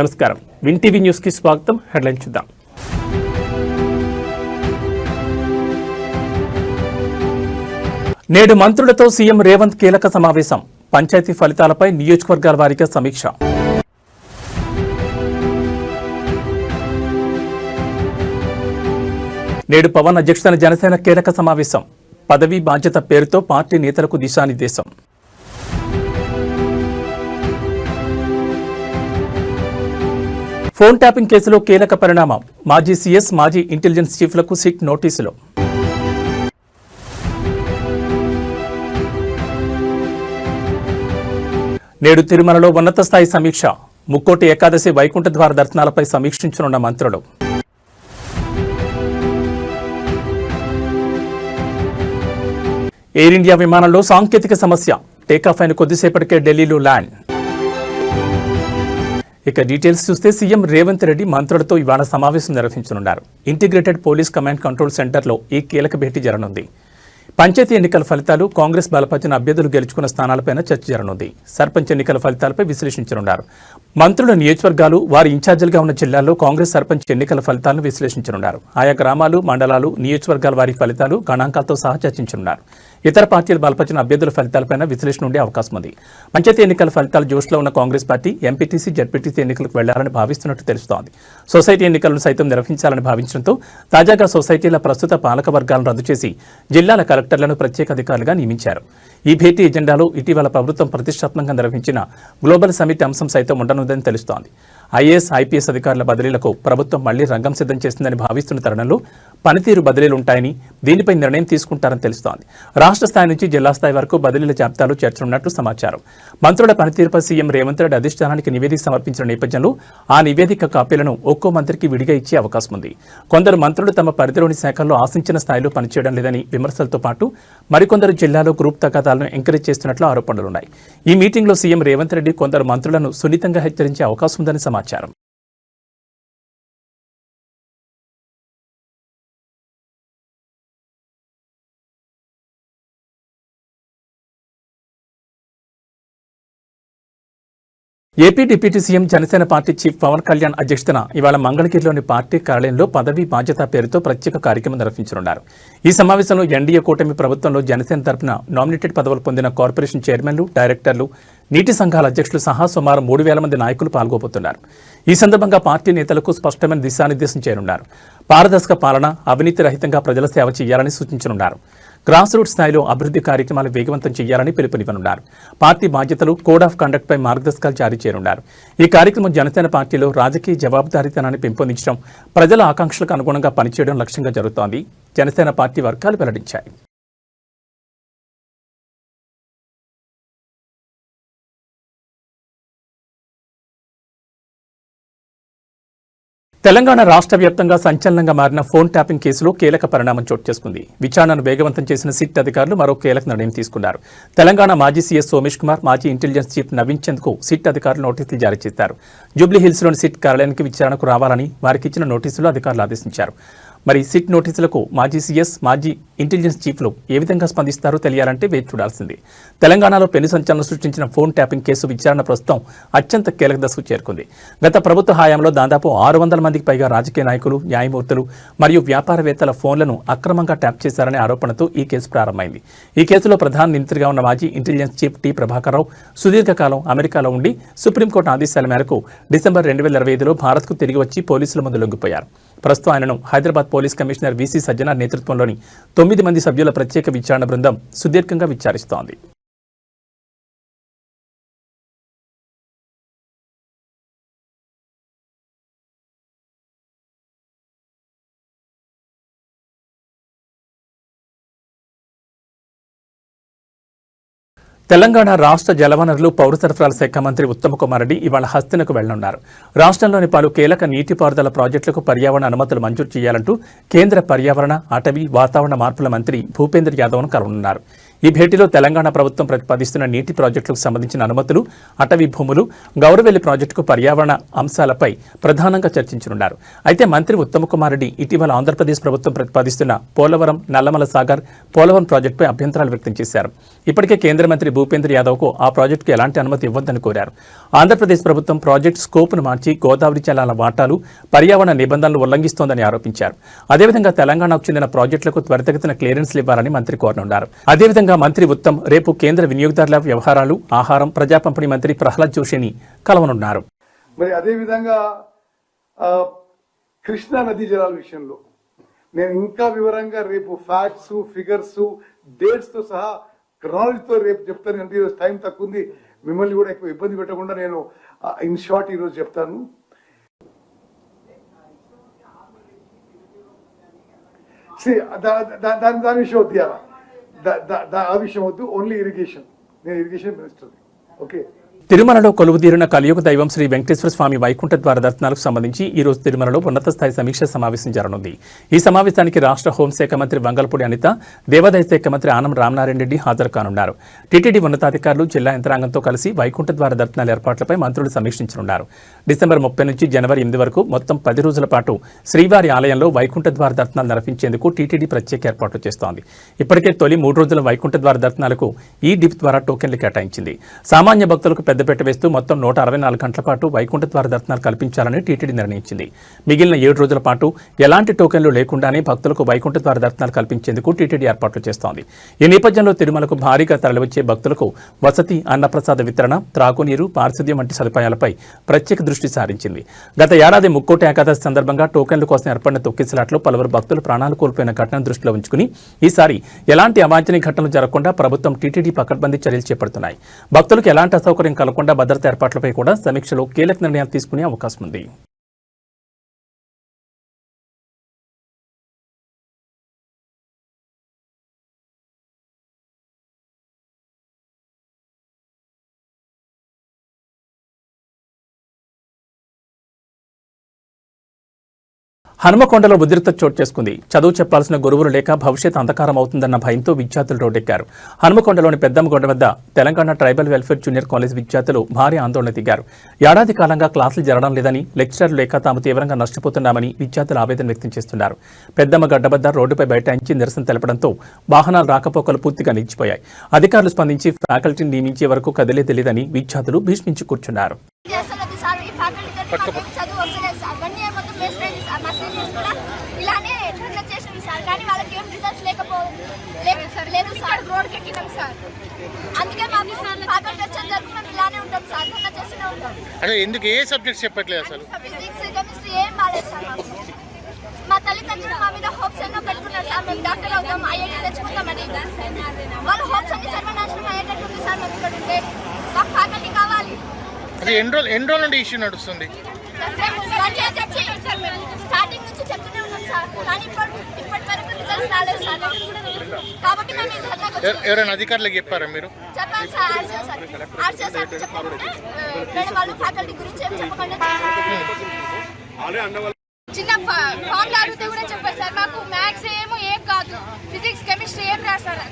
నమస్కారం. Win TV news కి స్వాగతం. హెడ్లైన్ చూద్దాం. నేడు మంత్రులతో సీఎం రేవంత్ కీలక సమావేశం. పంచాయతీ ఫలితాలపై నియోజకవర్గాల వారీగా సమీక్ష. నేడు పవన్ అధ్యక్షతన జనసేన కీలక సమావేశం. పదవీ బాధ్యత పేరుతో పార్టీ నేతలకు దిశానిర్దేశం. ఫోన్ ట్యాపింగ్ కేసులో కీలక పరిణామం. మాజీ సీఎస్, మాజీ ఇంటెలిజెన్స్ చీఫ్లకు సిట్ నోటీసులు. నేడు తిరుమలలో ఉన్నత స్థాయి సమీక్ష. ముక్కోటి ఏకాదశి వైకుంఠ ద్వార దర్శనాలపై సమీక్షించనున్న మంత్రులు. ఎయిర్ ఇండియా విమానంలో సాంకేతిక సమస్య. టేకాఫ్ అయిన కొద్దిసేపటికే ఢిల్లీలో ల్యాండ్. ఇక డీటెయిల్స్ చూస్తే సీఎం రేవంత్ రెడ్డి మంత్రులతో ఇవాళ సమావేశం నిర్వహించనున్నారు. ఇంటిగ్రేటెడ్ పోలీస్ కమాండ్ కంట్రోల్ సెంటర్లో ఈ కీలక భేటీ జరగనుంది. పంచాయతీ ఎన్నికల ఫలితాలు, కాంగ్రెస్ బలపరిచిన అభ్యర్థులు గెలుచుకున్న స్థానాలపై చర్చ జరగనుంది. సర్పంచ్ ఎన్నికల ఫలితాలపై విశ్లేషించనున్నారు. మంత్రుల నియోజకవర్గాలు, వారి ఇన్ఛార్జీలుగా ఉన్న జిల్లాల్లో కాంగ్రెస్ సర్పంచ్ ఎన్నికల ఫలితాలను విశ్లేషించనున్నారు. ఆయా గ్రామాలు, మండలాలు, నియోజకవర్గాల వారి ఫలితాలు, గణాంకాలతో సహా చర్చించనున్నారు. ఇతర పార్టీలు బలపరిచిన అభ్యర్థుల ఫలితాలపై విశ్లేషణ ఉండే అవకాశం ఉంది. పంచాయతీ ఎన్నికల ఫలితాలు జోష్లో ఉన్న కాంగ్రెస్ పార్టీ ఎంపీటీసీ, జడ్పీటీసీ ఎన్నికలకు వెళ్లాలని భావిస్తున్నట్టు తెలుస్తోంది. సొసైటీ ఎన్నికలను సైతం నిర్వహించాలని భావించడంతో తాజాగా సొసైటీల ప్రస్తుత పాలక వర్గాలను రద్దు చేసి జిల్లాల కలెక్టర్లను ప్రత్యేక అధికారులుగా నియమించారు. ఈ భేటీ ఎజెండాలో ఇటీవల ప్రభుత్వం ప్రతిష్టాత్మకంగా నిర్వహించిన గ్లోబల్ సమిట్ అంశం సైతం ఉండనుందని తెలుస్తోంది. ఐఏఎస్, ఐపీఎస్ అధికారుల బదిలీలకు ప్రభుత్వం మళ్లీ రంగం సిద్ధం చేసిందని భావిస్తున్న తరుణంలో పనితీరు బదిలీలుంటాయని, దీనిపై నిర్ణయం తీసుకుంటారని తెలుస్తోంది. రాష్ట్ర స్థాయి నుంచి జిల్లా స్థాయి వరకు బదిలీల జాబితాలు చేర్చనున్నట్లు సమాచారం. మంత్రుల పనితీరుపై సీఎం రేవంత్ రెడ్డి అధిష్టానానికి నివేదిక సమర్పించిన నేపథ్యంలో ఆ నివేదిక కాపీలను ఒక్కో మంత్రికి విడిగా ఇచ్చే అవకాశం ఉంది. కొందరు మంత్రులు తమ పరిధిలోని శాఖల్లో ఆశించిన స్థాయిలో పనిచేయడం లేదని విమర్శలతో పాటు మరికొందరు జిల్లాలో గ్రూప్ తగాదాలను ఎంకరేజ్ చేస్తున్నట్లు ఆరోపణలున్నాయి. ఈ మీటింగ్లో సీఎం రేవంత్ రెడ్డి కొందరు మంత్రులను సున్నితంగా హెచ్చరించే అవకాశం ఉందని సమాచారం. AP deputy CM, Janasena party chief Pawan Kalyan అధ్యక్షతన ఇవాళ మంగళగిరిలోని పార్టీ కార్యాలయంలో పదవీ బాధ్యత పేరుతో ప్రత్యేక కార్యక్రమం నిర్వహించనున్నారు. ఈ సమావేశంలో ఎన్డీఏ కూటమి ప్రభుత్వంలో జనసేన తరపున నామినేటెడ్ పదవులు పొందిన కార్పొరేషన్ చైర్మన్లు, డైరెక్టర్లు, నీటి సంఘాల అధ్యక్షులు సహా సుమారు 3,000 మంది నాయకులు పాల్గొబోతున్నారు. ఈ సందర్భంగా పార్టీ నేతలకు స్పష్టమైన దిశానిర్దేశం చేయనున్నారు. పారదర్శక పాలన, అవినీతి రహితంగా ప్రజల సేవ చేయాలని సూచించనున్నారు. గ్రాస్ రూట్ స్థాయిలో అభివృద్ధి కార్యక్రమాలు వేగవంతం చేయాలని పిలుపునివ్వనున్నారు. పార్టీ బాధ్యతలు, కోడ్ ఆఫ్ కండక్ట్ పై మార్గదర్శకాలు జారీ చేయనున్నారు. ఈ కార్యక్రమం జనసేన పార్టీలో రాజకీయ జవాబుదారీతనాన్ని పెంపొందించడం, ప్రజల ఆకాంక్షలకు అనుగుణంగా పనిచేయడం లక్ష్యంగా జరుగుతోంది. జనసేన పార్టీ వర్గాలు వెల్లడించాయి. తెలంగాణ రాష్ట్ర వ్యాప్తంగా సంచలనంగా మారిన ఫోన్ ట్యాపింగ్ కేసులో కీలక పరిణామం చోటు చేసుకుంది. విచారణను వేగవంతం చేసిన సిట్ అధికారులు మరో కీలక నిర్ణయం తీసుకున్నారు. తెలంగాణ మాజీ సీఎస్ సోమేష్ కుమార్, మాజీ ఇంటెలిజెన్స్ చీఫ్ నవీన్ చంద్కు సిట్ అధికారులు నోటీసులు జారీ చేశారు. జూబ్లీహిల్స్లోని సిట్ కార్యాలయానికి విచారణకు రావాలని వారికి ఇచ్చిన నోటీసులు అధికారులు ఆదేశించారు. మరి సిట్ నోటీసులకు మాజీ సీఎస్, మాజీ ఇంటెలిజెన్స్ చీఫ్లు ఏ విధంగా స్పందిస్తారో తెలియాలంటే వేచి చూడాల్సింది. తెలంగాణలో పెను సంచలనం సృష్టించిన ఫోన్ ట్యాపింగ్ కేసు విచారణ ప్రస్తుతం అత్యంత కీలక దశకు చేరుకుంది. గత ప్రభుత్వ హయాంలో దాదాపు 600 మందికి పైగా రాజకీయ నాయకులు, న్యాయమూర్తులు మరియు వ్యాపారవేత్తల ఫోన్లను అక్రమంగా ట్యాప్ చేశారనే ఆరోపణతో ఈ కేసు ప్రారంభమైంది. ఈ కేసులో ప్రధాన నిందితుడిగా ఉన్న మాజీ intelligence chief T Prabhakar Rao సుదీర్ఘకాలం అమెరికాలో ఉండి సుప్రీంకోర్టు ఆదేశాల మేరకు డిసెంబర్ 2025లో భారత్కు తిరిగి వచ్చి పోలీసుల ముందు లొంగిపోయారు. ప్రస్తుతం ఆయనను Hyderabad police commissioner VC Sajjanar నేతృత్వంలోని 9 మంది సభ్యుల ప్రత్యేక విచారణ బృందం సుదీర్ఘంగా విచారిస్తోంది. తెలంగాణ రాష్ట్ర జలవనరులు, పౌర సరఫరాల శాఖ మంత్రి ఉత్తమ్ కుమార్ రెడ్డి ఇవాళ హస్తినకు వెళ్లనున్నారు. రాష్ట్రంలోని పలు కీలక నీటిపారుదల ప్రాజెక్టులకు పర్యావరణ అనుమతులు మంజూరు చేయాలంటూ కేంద్ర పర్యావరణ, అటవీ, వాతావరణ మార్పుల మంత్రి భూపేంద్ర యాదవ్ను కలవనున్నారు. ఈ భేటీలో తెలంగాణ ప్రభుత్వం ప్రతిపాదిస్తున్న నీటి ప్రాజెక్టులకు సంబంధించిన అనుమతులు, అటవీ భూములు, గౌరవెల్లి ప్రాజెక్టుకు పర్యావరణ అంశాలపై ప్రధానంగా చర్చించనున్నారు. అయితే మంత్రి ఉత్తమ్ కుమార్ రెడ్డి ఇటీవల ఆంధ్రప్రదేశ్ ప్రభుత్వం ప్రతిపాదిస్తున్న పోలవరం, నల్లమల సాగర్, పోలవరం ప్రాజెక్టుపై అభ్యంతరాలు వ్యక్తం చేశారు. ఇప్పటికే కేంద్ర మంత్రి భూపేంద్ర యాదవ్కు ఆ ప్రాజెక్టుకు ఎలాంటి అనుమతి ఇవ్వొద్దని కోరారు. ఆంధ్రప్రదేశ్ ప్రభుత్వం ప్రాజెక్టు స్కోప్ను మార్చి గోదావరి జలాల వాటాలు, పర్యావరణ నిబంధనలు ఉల్లంఘిస్తోందని ఆరోపించారు. అదేవిధంగా తెలంగాణకు చెందిన ప్రాజెక్టులకు త్వరితగతిన క్లియరెన్స్లు ఇవ్వాలని మంత్రి కోరనున్నారు. అదేవిధంగా మంత్రి ఉత్తమ్ రేపు కేంద్ర వినియోగదారుల వ్యవహారాలు, ఆహారం, ప్రజా పంపిణీ మంత్రి ప్రహ్లాద్ జోషిని కలవనున్నారు. మరి అదేవిధంగా కృష్ణా నదీ జలాల విషయంలో నేను ఇంకా వివరంగా రేపు ఫ్యాక్ట్స్, ఫిగర్స్, డేట్స్ తో సహా క్రాలజీతో రేపు చెప్తాను. అంటే ఈరోజు టైం తక్కువ ఉంది, మిమ్మల్ని కూడా ఎక్కువ ఇబ్బంది పెట్టకుండా నేను ఇన్ షార్ట్ ఈరోజు చెప్తాను. దాని విషయం వద్దు, ఆ విషయం వద్దు, ఓన్లీ ఇరిగేషన్. నేను ఇరిగేషన్ మినిస్టర్. ఓకే. తిరుమలలో కొలువుదీరిన కలియుగ దైవం శ్రీ వెంకటేశ్వర స్వామి వైకుంఠ ద్వార దర్శనాలకు సంబంధించి ఈ రోజు తిరుమలలో ఉన్నత స్థాయి సమీక్ష సమావేశం జరగనుంది. ఈ సమావేశానికి రాష్ట్ర హోంశాఖ మంత్రి వంగలపూడి అనిత, దేవాదాయ శాఖ మంత్రి ఆనం రామనారాయణ రెడ్డి హాజరు కానున్నారు. టీటీడీ ఉన్నతాధికారులు, జిల్లా యంత్రాంగంతో కలిసి వైకుంఠ ద్వార దర్శనాల ఏర్పాట్లపై మంత్రులు సమీక్షించనున్నారు. డిసెంబర్ 30 నుంచి జనవరి 8 వరకు మొత్తం 10 రోజుల పాటు శ్రీవారి ఆలయంలో వైకుంఠ ద్వార దర్శనాలు నిర్వహించేందుకు టీటీడీ ప్రత్యేక ఏర్పాట్లు చేస్తోంది. ఇప్పటికే తొలి 3 రోజుల వైకుంఠ ద్వార దర్శనాలకు ఈ డిప్ ద్వారా టోకెన్లు కేటాయించింది. సామాన్య భక్తులకు పెద్దపీట వేస్తూ మొత్తం 164 గంటల పాటు వైకుంఠ ద్వార దర్శనాలు కల్పించాలని టీటీడీ నిర్ణయించింది. మిగిలిన 7 రోజుల పాటు ఎలాంటి టోకెన్లు లేకుండానే భక్తులకు వైకుంఠ ద్వార దర్శనాలు కల్పించేందుకు టీటీడీ ఏర్పాట్లు చేస్తోంది. ఈ నేపథ్యంలో తిరుమలకు భారీగా తరలివచ్చే భక్తులకు వసతి, అన్నప్రసాద వితరణ, త్రాగునీరు, పారిశుద్ధ్యం వంటి సదుపాయాలపై ప్రత్యేక దృష్టి సారించింది. గత ఏడాది ముక్కోటి ఏకాదశి సందర్భంగా టోకెన్ల కోసం ఏర్పడిన తొక్కిసలాట్లో పలువురు భక్తులు ప్రాణాలు కోల్పోయిన ఘటనను దృష్టిలో ఉంచుకుని ఈసారి ఎలాంటి అవాంఛనీయ ఘటనలు జరగకుండా ప్రభుత్వం, టీటీడీ పకడ్బందీ చర్యలు చేపడుతున్నాయి. భక్తులకు ఎలాంటి అసౌకర్యం కలగకుండా భద్రతా ఏర్పాట్లపై కూడా సమీక్షలో కీలక నిర్ణయాలు తీసుకునే అవకాశం ఉంది. హనుమకొండలో ఉద్రిక్తత చోటు చేసుకుంది. చదువు చెప్పాల్సిన గురువులు లేక భవిష్యత్ అంధకారం అవుతుందన్న భయంతో విద్యార్థులు రోడ్డెక్కారు. హనుమకొండలోని పెద్దమ్మగొండ వద్ద Telangana tribal welfare junior college విద్యార్థులు భారీ ఆందోళన దిగారు. ఏడాది కాలంగా క్లాసులు జరగడం లేదని, లెక్చరర్లు లేక తాము తీవ్రంగా నష్టపోతున్నామని విద్యార్థులు ఆవేదన వ్యక్తం చేస్తున్నారు. పెద్దమ్మగడ్డ వద్ద రోడ్డుపై బైఠాయించి నిరసన తెలపడంతో వాహనాలు రాకపోకలు పూర్తిగా నిలిచిపోయాయి. అధికారులు స్పందించి ఫ్యాకల్టీని నియమించే వరకు కదిలే తెలియదని విద్యార్థులు భీష్మించి కూర్చున్నారు. ఇలానే చేసింది సార్, కానీ వాళ్ళకి ఏం రిజల్ట్స్ లేదు సార్. రోడ్ కెక్కినాం సార్, అందుకే మాకు ఫ్యాకల్టీ వచ్చేంత వరకు మేము ఇలానే ఉంటాం సార్. ధర్నా చేస్తూనే ఉంటాం. అంటే ఎందుకు ఏ సబ్జెక్ట్స్ చెప్పట్లేదు అసలు? ఫిజిక్స్, కెమిస్ట్రీ ఏం బాలేదు సార్. మా తల్లిదండ్రులు మా మీద హోప్స్ ఎన్నో పెట్టుకున్నారు సార్, మేము డాక్టర్ అవుతాం, ఐఐటీ తెచ్చుకుంటామని. వాళ్ళ హోప్స్ అన్ని సర్వనాశనం అయ్యేటట్టుంది సార్. మేము ఇక్కడ ఉంటే మాకు ఫ్యాకల్టీ కావాలి. అది ఎన్ని రోజుల నుండి ఇష్యూ నడుస్తుంది? స్టార్టింగ్ నుంచి చెప్తూనే ఉన్నాం సార్, కానీ ఇప్పటి వరకు రిజల్ట్స్ రాలేదు సార్. కాబట్టి మేము ఈ ధర్నాకు ఎవరైనా అధికారులకు చెప్పారా మీరు? చెప్పాను సార్, ఆర్సీఓ సార్ చెప్పకుండా మేడం వాళ్ళు ఫ్యాకల్టీ గురించి ఏం చెప్పకుండా చిన్న ఫామ్ అడిగితే కూడా చెప్పారు సార్. మాకు మ్యాథ్స్ ఏం కాదు, ఫిజిక్స్, కెమిస్ట్రీ ఏం రాస్తారు,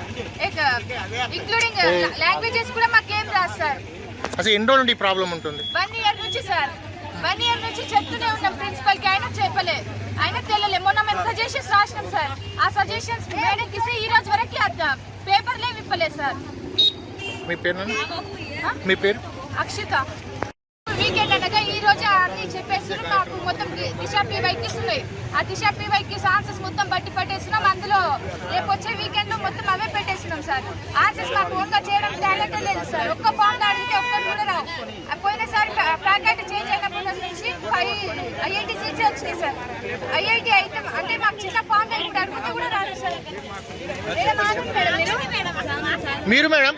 ఇంక్లూడింగ్ లాంగ్వేజెస్ కూడా మాకు ఏం రాస్తారు. అసలు ఎన్ని రోజుల నుండి ప్రాబ్లం ఉంటుంది? 1 ఇయర్ నుంచి సార్. 1 ఇయర్ నుంచి చెప్తూనే ఉన్నాం ప్రిన్సిపల్ కి, అయినా చెప్పలే, అయినా తెలియలే. మొన్న మేము సజెషన్స్ రాసినాం సార్. ఆ సజెషన్స్ మేడంకి ఈ రోజు వరకు పేపర్లే విప్పలేదు సార్. మీ పేరు? మీ పేరు? అక్షిత. వీకెండ్ అనగా ఈ రోజే అన్ని చెప్పేస్తున్నాం. మాకు మొత్తం దిశ పీవైకి ఉన్నాయి. ఆ దిశ పీవైకి ఆన్సర్స్ మొత్తం బట్టి పట్టేస్తున్నాం. అందులో రేపు వచ్చే వీకెండ్ లో మొత్తం అవే పెట్టేస్తున్నాం సార్. ఆన్సర్స్ మాకు ఓన్గా చేయడం టాలెంట్ లేదు సార్. ఒక్క ఫామ్ అడిగితే ఒక్కరు కూడా రావు. పోయినసారి ఫ్యాకల్టీ చేంజ్ అయినప్పటి నుంచి 5 ఐఐటి సీట్స్ వచ్చినాయి సార్. ఐఐటి అయితే అంటే మాకు చిన్న ఫామ్ అడిగితే కూడా రాదు సార్. మీరు మేడం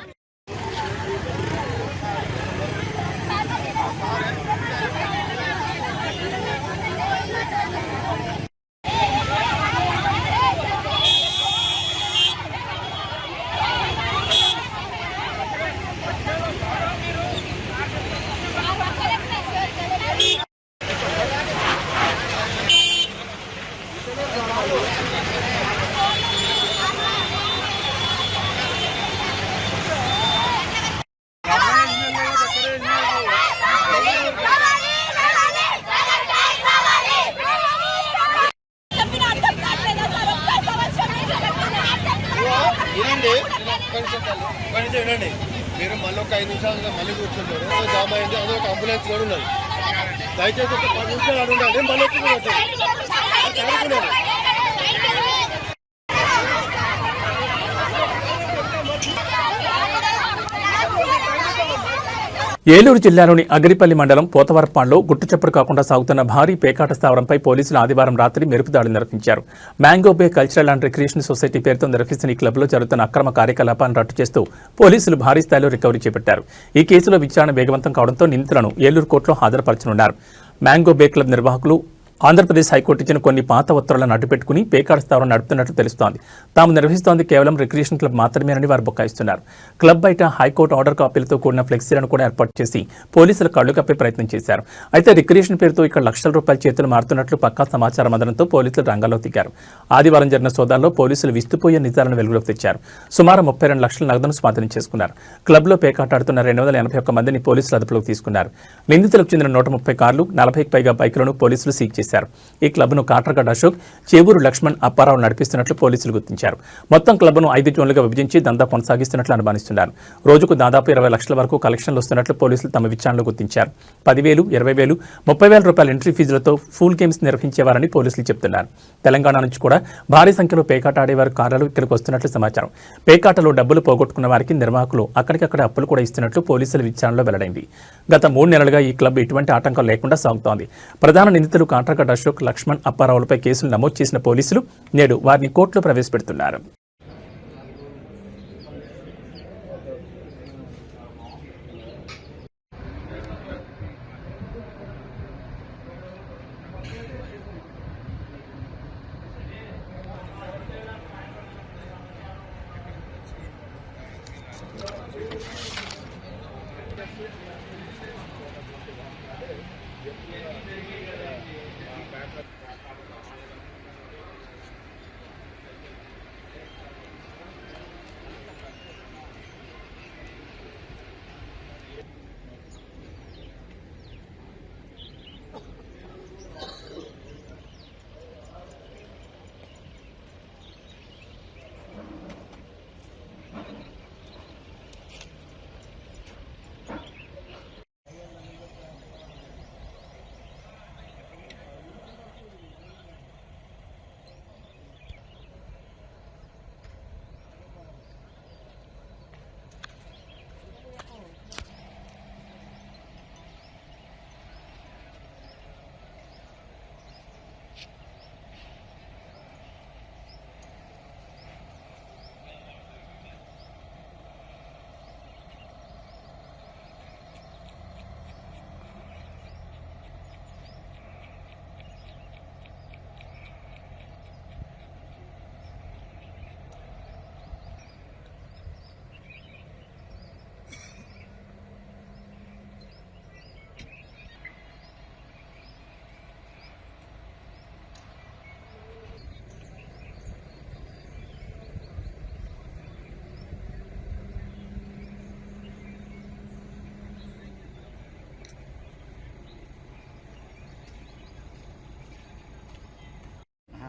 5 నిమిషాలుగా మళ్ళీ కూర్చుంటారు జామ్ అయింది. అదే ఒక అంబులెన్స్ కూడా ఉన్నది. దయచేసి ఒక 10 నిమిషాలు అడుగుండాలి. మళ్ళీ వచ్చి ఏలూరు జిల్లాలోని అగిరిపల్లి మండలం పోతవరపాడులో గుట్టుచప్పుడు కాకుండా సాగుతున్న భారీ పేకాట స్థావరంపై పోలీసులు ఆదివారం రాత్రి మెరుపుదాడులు నిర్వహించారు. Mango Bay Cultural and Recreation Society పేరుతో నిర్వహిస్తున్న ఈ క్లబ్లో జరుగుతున్న అక్రమ కార్యకలాపాలను రట్టు చేస్తూ పోలీసులు భారీ స్థాయిలో రికవరీ చేపట్టారు. ఈ కేసులో విచారణ వేగవంతం కావడంతో నిందితులను ఏలూరు కోర్టులో హాజరుపరచనున్నారు. మ్యాంగో బే క్లబ్ నిర్వాహకులు ఆంధ్రప్రదేశ్ హైకోర్టు ఇచ్చిన కొన్ని పాత ఉత్తర్వులను అడ్డుపెట్టుకుని పేకాట స్థావరం నడుపుతున్నట్లు తెలుస్తోంది. తాము నిర్వహిస్తోంది కేవలం రిక్రియేషన్ క్లబ్ మాత్రమేనని వారు బొక్కాయిస్తున్నారు. క్లబ్ బయట హైకోర్టు ఆర్డర్ కాపీలతో కూడిన ఫ్లెక్సీలను కూడా ఏర్పాటు చేసి పోలీసులు కళ్లు కప్పే ప్రయత్నం చేశారు. అయితే రిక్రియేషన్ పేరుతో ఇక్కడ లక్షల రూపాయల చేతులు మారుతున్నట్లు పక్కా సమాచారం అందడంతో పోలీసులు రంగంలో దిగారు. ఆదివారం జరిగిన సోదాల్లో పోలీసులు విస్తుపోయే నిజాలను వెలుగులోకి తెచ్చారు. సుమారు 32 లక్షల నగదును స్వాధీనం చేసుకున్నారు. క్లబ్లో పేకాట ఆడుతున్న 281 మందిని పోలీసులు అదుపులోకి తీసుకున్నారు. నిందితులకు చెందిన 130 కార్లు, 40కి పైగా బైకులను పోలీసులు సీజ్ చేశారు. ఈ క్లబ్ను కాట్రగడ్డ అశోక్, చేవూరు లక్ష్మణ్, అప్పారావు నడిపిస్తున్నట్లు పోలీసులు గుర్తించారు. మొత్తం క్లబ్ను 5 జోన్లుగా విభజించి దందా కొనసాగిస్తున్నట్లు అనుమానిస్తున్నారు. రోజుకు దాదాపు 20 లక్షల వరకు కలెక్షన్లు వస్తున్నట్లు పోలీసులు తమ విచారణలో గుర్తించారు. 10,000, 20,000, 30,000 రూపాయల ఎంట్రీ ఫీజులతో ఫుల్ గేమ్స్ నిర్వహించేవారని పోలీసులు చెబుతున్నారు. తెలంగాణ నుంచి కూడా భారీ సంఖ్యలో పేకాట ఆడేవారి కార్లు ఇక్కడికి వస్తున్నట్లు సమాచారం. పేకాటలో డబ్బులు పోగొట్టుకున్న వారికి నిర్వాహకులు అక్కడికక్కడ అప్పులు కూడా ఇస్తున్నట్లు పోలీసుల విచారణలో వెల్లడైంది. గత 3 నెలలుగా ఈ క్లబ్ ఎటువంటి ఆటంకం లేకుండా సాగుతోంది. ప్రధాన నిందితులు కాట్రగడ్డ అశోక్, లక్ష్మణ్, అప్పారావులపై కేసులు నమోదు చేసిన పోలీసులు నేడు వారిని కోర్టులో ప్రవేశపెడుతున్నారు.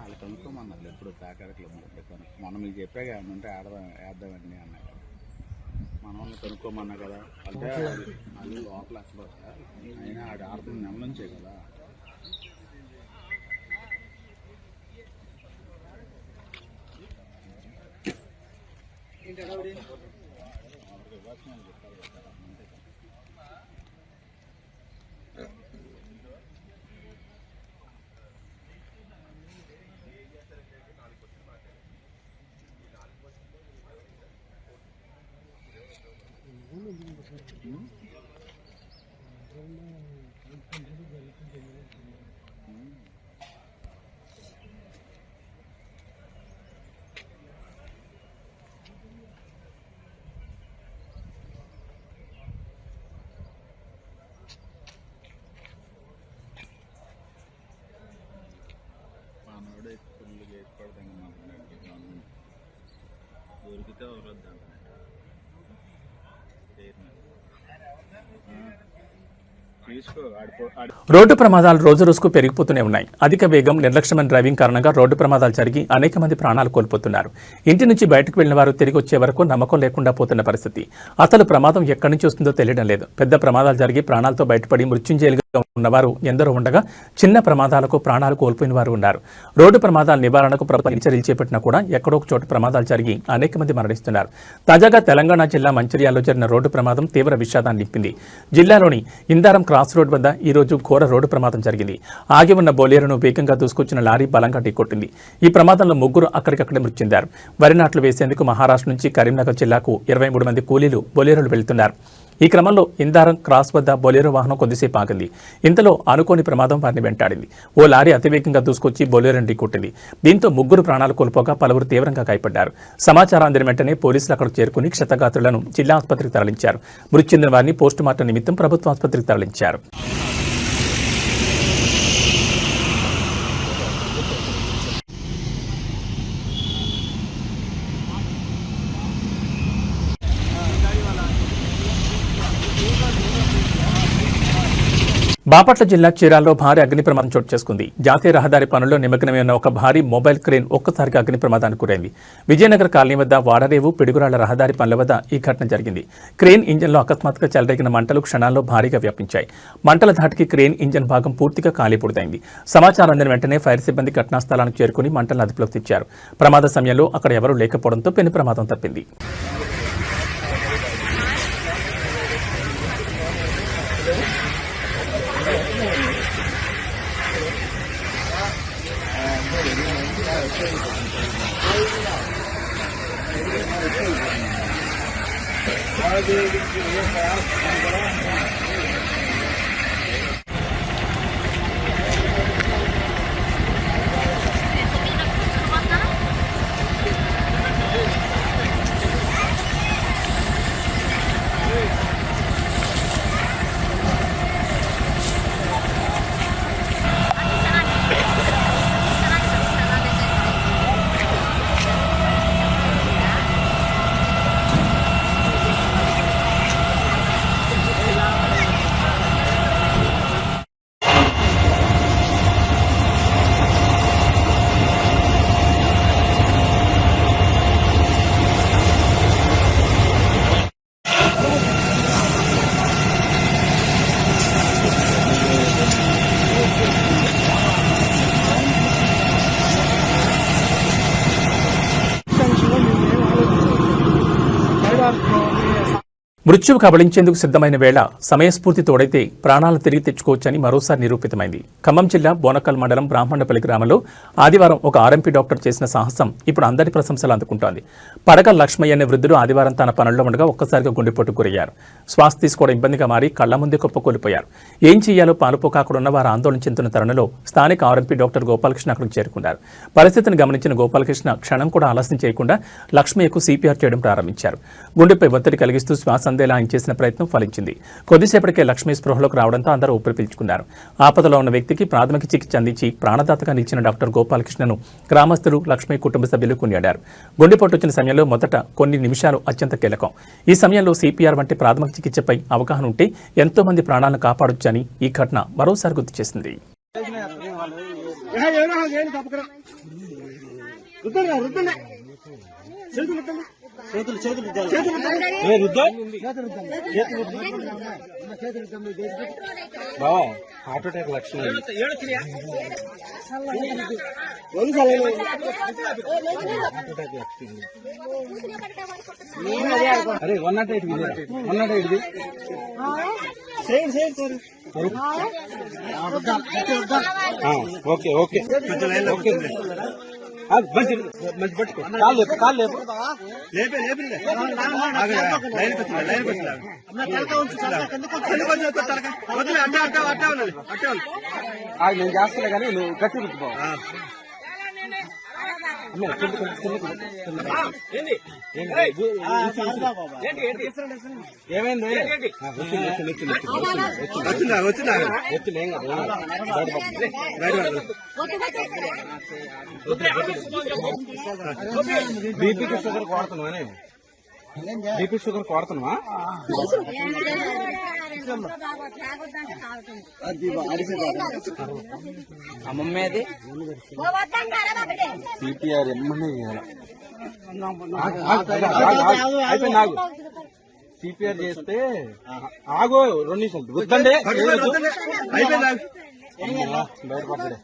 వాళ్ళు కొనుక్కోమన్నారు ఎప్పుడు పేకాట క్లబ్లో మొన్న మీకు చెప్పాక ఏమన్నా ఉంటే వేద్దామండి అన్నారు. మన వాళ్ళని కొనుక్కోమన్నా కదా అంటే వాళ్ళు లోపల అసలు అయినా ఆడు ఆడుతున్న నెల నుంచే కదా. రోడ్డు ప్రమాదాలు రోజు రోజుకు పెరిగిపోతూనే ఉన్నాయి. అధిక వేగం, నిర్లక్ష్యమైన డ్రైవింగ్ కారణంగా రోడ్డు ప్రమాదాలు జరిగి అనేక మంది ప్రాణాలు కోల్పోతున్నారు. ఇంటి నుంచి బయటకు వెళ్లిన వారు తిరిగి వచ్చే వరకు నమ్మకం లేకుండా పోతున్న పరిస్థితి. అసలు ప్రమాదం ఎక్కడి నుంచి వస్తుందో తెలియడం లేదు. పెద్ద ప్రమాదాలు జరిగి ప్రాణాలతో బయటపడి మృత్యుంజయులుగా ఉన్నవారు ఎందరో ఉండగా చిన్న ప్రమాదాలకు ప్రాణాలు కోల్పోయిన వారు ఉన్నారు. రోడ్డు ప్రమాదాల నివారణకు ప్రభుత్వం చర్యలు చేపట్టినా కూడా ఎక్కడో ఒక చోట ప్రమాదాలు జరిగి అనేక మంది మరణిస్తున్నారు. తాజాగా తెలంగాణ జిల్లా మంచిర్యాలలో జరిగిన రోడ్డు ప్రమాదం తీవ్ర విషాదాన్ని నింపింది. జిల్లాలోని ఇందారం క్రాస్ రోడ్ వద్ద ఈ రోజు ఘోర రోడ్డు ప్రమాదం జరిగింది. ఆగి ఉన్న బొలేరోను వేగంగా దూసుకొచ్చిన లారీ బలంగా ఢీకొట్టింది. ఈ ప్రమాదంలో ముగ్గురు అక్కడికక్కడే మృతి చెందారు. వరి నాట్లు వేసేందుకు మహారాష్ట్ర నుంచి కరీంనగర్ జిల్లాకు 23 మంది కూలీలు బొలేరోలు వెళ్తున్నారు. ఈ క్రమంలో ఇందారం క్రాస్ వద్ద బొలేరో వాహనం కొద్దిసేపు ఆగింది. ఇంతలో అనుకోని ప్రమాదం వారిని వెంటాడింది. ఓ లారీ అతివేగంగా దూసుకొచ్చి బొలేరోని ఢీకొట్టింది. దీంతో ముగ్గురు ప్రాణాలు కోల్పోగా పలువురు తీవ్రంగా గాయపడ్డారు. సమాచారం అందిన వెంటనే పోలీసులు అక్కడికి చేరుకుని క్షతగాత్రులను జిల్లా ఆసుపత్రికి తరలించారు. మృతి చెందిన వారిని పోస్టుమార్టం నిమిత్తం ప్రభుత్వ ఆసుపత్రికి తరలించారు. బాపట్ల జిల్లా చీరాల్లో భారీ అగ్ని ప్రమాదం చోటు చేసుకుంది. జాతీయ రహదారి పనుల్లో నిమగ్నమై ఉన్న ఒక భారీ మొబైల్ క్రేన్ ఒక్కసారిగా అగ్ని ప్రమాదానికి గురైంది. విజయనగర్ కాలనీ వద్ద వాడరేవు పిడుగురాళ్ల రహదారి పనుల వద్ద ఈ ఘటన జరిగింది. క్రేన్ ఇంజన్లో అకస్మాత్తుగా చెలరేగిన మంటలు క్షణాల్లో భారీగా వ్యాపించాయి. మంటల ధాటికి క్రేన్ ఇంజన్ భాగం పూర్తిగా కాలిపూడిదైంది. సమాచారం అందిన వెంటనే ఫైర్ సిబ్బంది ఘటనా స్థలానికి చేరుకుని మంటలను అదుపులోకి తెచ్చారు. ప్రమాద సమయంలో అక్కడ ఎవరూ లేకపోవడంతో పెను ప్రమాదం తప్పింది. మృత్యువు కబళించేందుకు సిద్ధమైన వేళ సమయస్ఫూర్తి తోడైతే ప్రాణాలు తిరిగి తెచ్చుకోవచ్చని మరోసారి నిరూపితమైంది. ఖమ్మం జిల్లా బోనకల్ మండలం బ్రాహ్మణపల్లి గ్రామంలో ఆదివారం ఒక ఆర్ఎంపీ డాక్టర్ చేసిన సాహసం ఇప్పుడు అందరి ప్రశంసలు అందుకుంటోంది. పడక లక్ష్మయ్య అనే వృద్ధుడు ఆదివారం తన పనుల్లో ఉండగా ఒక్కసారిగా గుండెపోటుకు గురయ్యారు. శ్వాస తీసుకోవడం ఇబ్బందిగా మారి కళ్ల ముందే కుప్పకూలిపోయారు. ఏం చేయాలో పాలుపోకాకుడున్న వారు ఆందోళన చెందుతున్న తరుణంలో స్థానిక ఆర్ఎంపీ డాక్టర్ గోపాలకృష్ణ అక్కడికి చేరుకున్నారు. పరిస్థితిని గమనించిన గోపాలకృష్ణ క్షణం కూడా ఆలస్యం చేయకుండా లక్ష్మయ్యకు సిపిఆర్ చేయడం ప్రారంభించారు. గుండెపై ఒత్తిడి కలిగిస్తూ శ్వాస అందేలా ఆయన చేసిన ప్రయత్నం ఫలించింది. కొద్దిసేపటికే లక్ష్మీ స్పృహలోకి రావడంతో అందరూ ఊపిరి పీల్చుకున్నారు. ఆపదలో ఉన్న వ్యక్తికి ప్రాథమిక చికిత్స అందించి ప్రాణదాతగా నిలిచిన డాక్టర్ గోపాలకృష్ణను గ్రామస్తులు, లక్ష్మీ కుటుంబ సభ్యులు కొనియాడారు. గుండెపోటు వచ్చిన సమయంలో మొదట కొన్ని నిమిషాలు అత్యంత కీలకం. ఈ సమయంలో సిపిఆర్ వంటి ప్రాథమిక చికిత్సపై అవగాహన ఉంటే ఎంతో మంది ప్రాణాలను కాపాడొచ్చని ఈ ఘటన మరోసారి గుర్తు చేసింది. హార్ట్ అటాక్ లక్షణం అరే 108 ఓకే ఓకే ఓకే మంచి మంచి పట్టుకో కాలు లేపు నేను చేస్తలే కానీ నువ్వు గట్టి రుద్దుకో. ఏమైంది? బీపీకి షుగర్ కొడుతున్నావా? బీపీ షుగర్ కొడుతున్నావా? అమ్మమ్మేది సిపిఆర్ ఎమ్మనే అయిపోయింది నాకు సిపిఆర్ చేస్తే ఆగో 2 నిమిషాలు వద్దండి బయటపడ్డాడే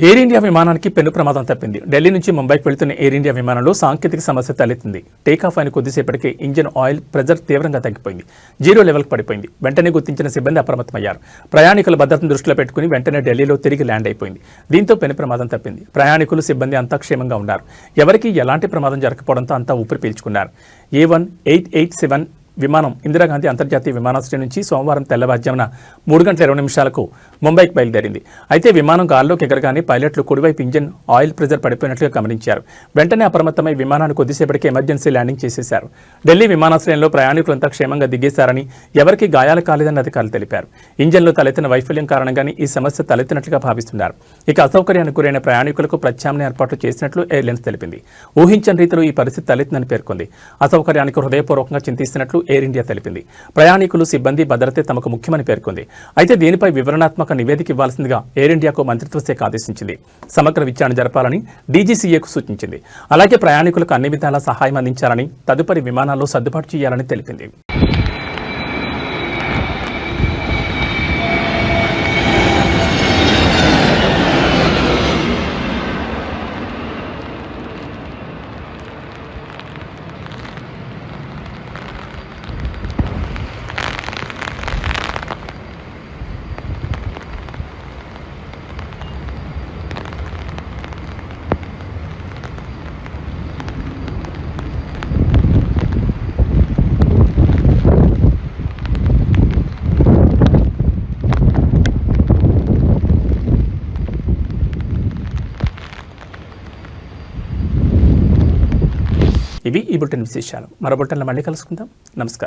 ఎయిర్ ఇండియా విమానానికి పెను ప్రమాదం తప్పింది. ఢిల్లీ నుంచి ముంబైకి వెళ్తున్న ఎయిర్ ఇండియా విమానంలో సాంకేతిక సమస్య తలెత్తింది. టేకాఫ్ అయిన కొద్దిసేపటికే ఇంజిన్ ఆయిల్ ప్రెజర్ తీవ్రంగా తగ్గిపోయింది. 0 లెవెల్కి పడిపోయింది. వెంటనే గుర్తించిన సిబ్బంది అప్రమత్తమయ్యారు. ప్రయాణికుల భద్రతను దృష్టిలో పెట్టుకుని వెంటనే ఢిల్లీలో తిరిగి ల్యాండ్ అయిపోయింది. దీంతో పెను ప్రమాదం తప్పింది. ప్రయాణికులు సిబ్బంది అంతా క్షేమంగా ఉన్నారు. ఎవరికీ ఎలాంటి ప్రమాదం జరగకపోవడంతో అంతా ఊపిరి పీల్చుకున్నారు. A1887 విమానం ఇందిరాగాంధీ అంతర్జాతీయ విమానాశ్రయం నుంచి సోమవారం తెల్లవారుజామున 3:20 ముంబైకి బయలుదేరింది. అయితే విమానం గాల్లోకి ఎగరగానే పైలట్లు కుడివైపు ఇంజిన్ ఆయిల్ ప్రెజర్ పడిపోయినట్లుగా గమనించారు. వెంటనే అప్రమత్తమై విమానాన్ని కొద్దిసేపటికి ఎమర్జెన్సీ ల్యాండింగ్ చేసేశారు. ఢిల్లీ విమానాశ్రయంలో ప్రయాణికులంతా క్షేమంగా దిగేశారని, ఎవరికీ గాయాలు కాలేదని అధికారులు తెలిపారు. ఇంజిన్లో తలెత్తిన వైఫల్యం కారణంగానే ఈ సమస్య తలెత్తినట్లుగా భావిస్తున్నారు. ఇక అసౌకర్యానికి గురైన ప్రయాణికులకు ప్రత్యామ్నాయ ఏర్పాట్లు చేసినట్లు ఎయిర్లైన్స్ తెలిపింది. ఊహించని రీతిలో ఈ పరిస్థితి తలెత్తిందని పేర్కొంది. అసౌకర్యానికి హృదయపూర్వకంగా చింతిస్తున్నట్లు ఎయిర్ ఇండియా తెలిపింది. ప్రయాణికులు, సిబ్బంది భద్రతే తమకు ముఖ్యమని పేర్కొంది. అయితే దీనిపై వివరణాత్మక నివేదిక ఇవ్వాల్సిందిగా ఎయిర్ ఇండియాకు మంత్రిత్వ శాఖ ఆదేశించింది. సమగ్ర విచారణ జరపాలని డీజీసీఏకు సూచించింది. అలాగే ప్రయాణికులకు అన్ని విధాలా సహాయం అందించాలని, తదుపరి విమానాల్లో సర్దుబాటు చేయాలని తెలిపింది. ఇవి ఈ బులెటిన్ విశేషాలు. మరో బులెటిన్లో మళ్ళీ కలుసుకుందాం. నమస్కారం.